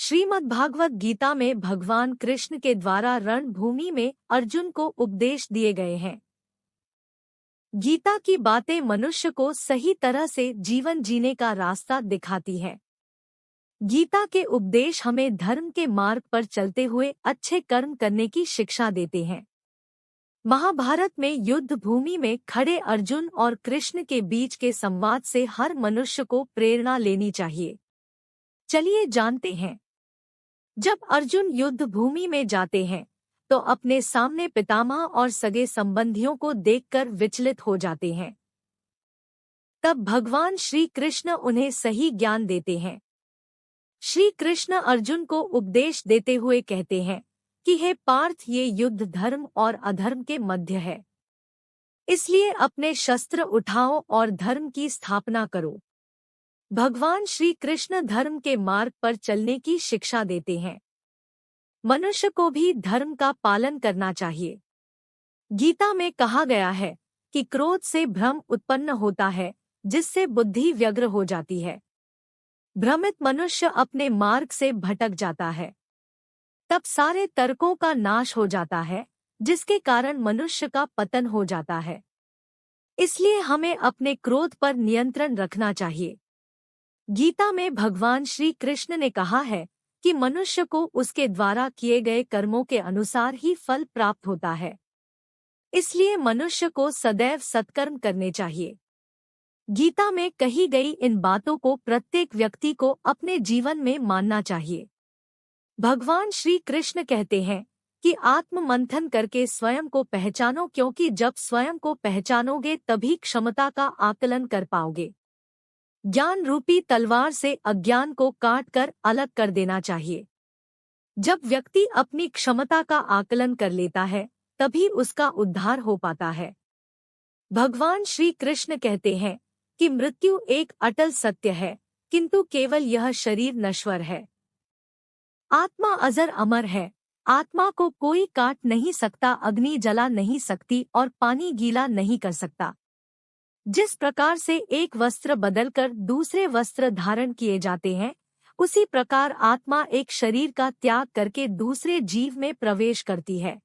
श्रीमद्भागवत गीता में भगवान कृष्ण के द्वारा रणभूमि में अर्जुन को उपदेश दिए गए हैं। गीता की बातें मनुष्य को सही तरह से जीवन जीने का रास्ता दिखाती है। गीता के उपदेश हमें धर्म के मार्ग पर चलते हुए अच्छे कर्म करने की शिक्षा देते हैं। महाभारत में युद्ध भूमि में खड़े अर्जुन और कृष्ण के बीच के संवाद से हर मनुष्य को प्रेरणा लेनी चाहिए। चलिए जानते हैं। जब अर्जुन युद्ध भूमि में जाते हैं तो अपने सामने पितामह और सगे संबंधियों को देखकर विचलित हो जाते हैं। तब भगवान श्री कृष्ण उन्हें सही ज्ञान देते हैं। श्री कृष्ण अर्जुन को उपदेश देते हुए कहते हैं कि हे पार्थ, ये युद्ध धर्म और अधर्म के मध्य है, इसलिए अपने शस्त्र उठाओ और धर्म की स्थापना करो। भगवान श्री कृष्ण धर्म के मार्ग पर चलने की शिक्षा देते हैं। मनुष्य को भी धर्म का पालन करना चाहिए। गीता में कहा गया है कि क्रोध से भ्रम उत्पन्न होता है, जिससे बुद्धि व्यग्र हो जाती है। भ्रमित मनुष्य अपने मार्ग से भटक जाता है। तब सारे तर्कों का नाश हो जाता है, जिसके कारण मनुष्य का पतन हो जाता है। इसलिए हमें अपने क्रोध पर नियंत्रण रखना चाहिए। गीता में भगवान श्री कृष्ण ने कहा है कि मनुष्य को उसके द्वारा किए गए कर्मों के अनुसार ही फल प्राप्त होता है। इसलिए मनुष्य को सदैव सत्कर्म करने चाहिए। गीता में कही गई इन बातों को प्रत्येक व्यक्ति को अपने जीवन में मानना चाहिए। भगवान श्री कृष्ण कहते हैं कि आत्म मंथन करके स्वयं को पहचानो, क्योंकि जब स्वयं को पहचानोगे तभी क्षमता का आकलन कर पाओगे। ज्ञान रूपी तलवार से अज्ञान को काट कर अलग कर देना चाहिए। जब व्यक्ति अपनी क्षमता का आकलन कर लेता है तभी उसका उद्धार हो पाता है। भगवान श्री कृष्ण कहते हैं कि मृत्यु एक अटल सत्य है, किंतु केवल यह शरीर नश्वर है। आत्मा अजर अमर है। आत्मा को कोई काट नहीं सकता, अग्नि जला नहीं सकती और पानी गीला नहीं कर सकता। जिस प्रकार से एक वस्त्र बदलकर दूसरे वस्त्र धारण किए जाते हैं, उसी प्रकार आत्मा एक शरीर का त्याग करके दूसरे जीव में प्रवेश करती है।